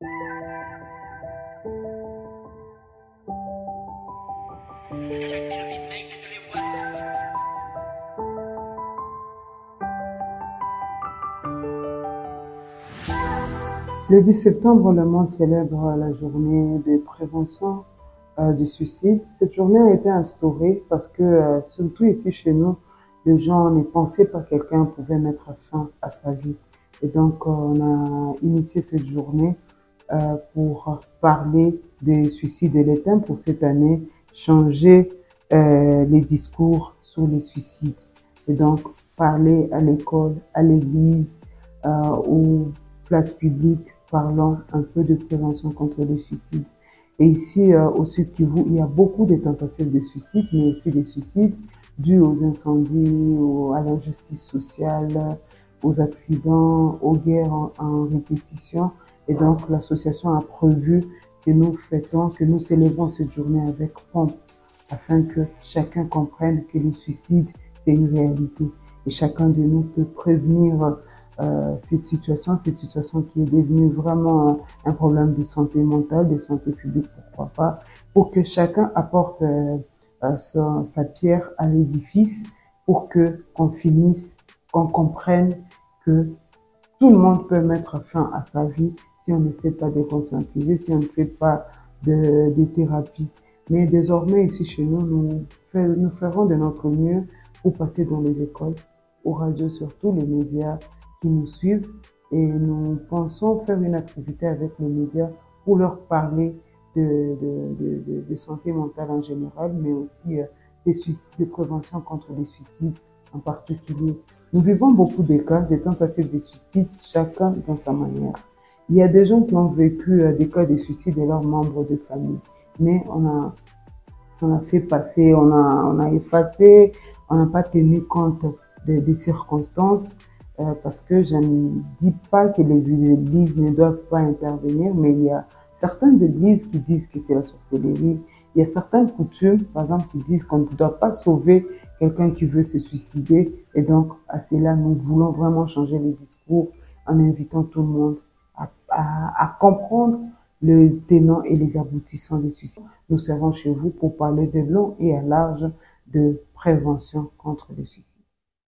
Le 10 septembre, le monde célèbre la journée de prévention du suicide. Cette journée a été instaurée parce que, surtout ici chez nous, les gens ne pensaient pas que quelqu'un pouvait mettre fin à sa vie. Et donc, on a initié cette journée pour parler des suicides et les thèmes pour cette année, changer les discours sur les suicides. Et donc, parler à l'école, à l'église, aux places publiques, parlant un peu de prévention contre le suicide. Et ici, au Sud Kivu, il y a beaucoup de tentatives de suicide, mais aussi des suicides dus aux incendies, à l'injustice sociale, aux accidents, aux guerres en répétition. Et donc, l'association a prévu que nous fêtons, que nous célébrons cette journée avec pompe, afin que chacun comprenne que le suicide, c'est une réalité. Et chacun de nous peut prévenir cette situation qui est devenue vraiment un problème de santé mentale, de santé publique, pourquoi pas, pour que chacun apporte sa pierre à l'édifice, pour que qu'on finisse, qu'on comprenne que tout le monde peut mettre fin à sa vie si on ne fait pas de conscientiser, si on ne fait pas de thérapie. Mais désormais, ici chez nous, nous ferons de notre mieux pour passer dans les écoles, aux radios, surtout les médias qui nous suivent, et nous pensons faire une activité avec les médias pour leur parler de santé mentale en général, mais aussi des suicides, de prévention contre les suicides en particulier. Nous vivons beaucoup de cas, des tentatives de suicide, chacun dans sa manière. Il y a des gens qui ont vécu des cas de suicide de leurs membres de famille, mais on a fait passer, on a effacé, on n'a pas tenu compte des circonstances, parce que je ne dis pas que les églises ne doivent pas intervenir, mais il y a certaines églises qui disent que c'est la sorcellerie. Il y a certaines coutumes, par exemple, qui disent qu'on ne doit pas sauver quelqu'un qui veut se suicider. Et donc, à cela, nous voulons vraiment changer les discours en invitant tout le monde à comprendre le tenant et les aboutissants des suicides. Nous serons chez vous pour parler de long et à large de prévention contre les suicides.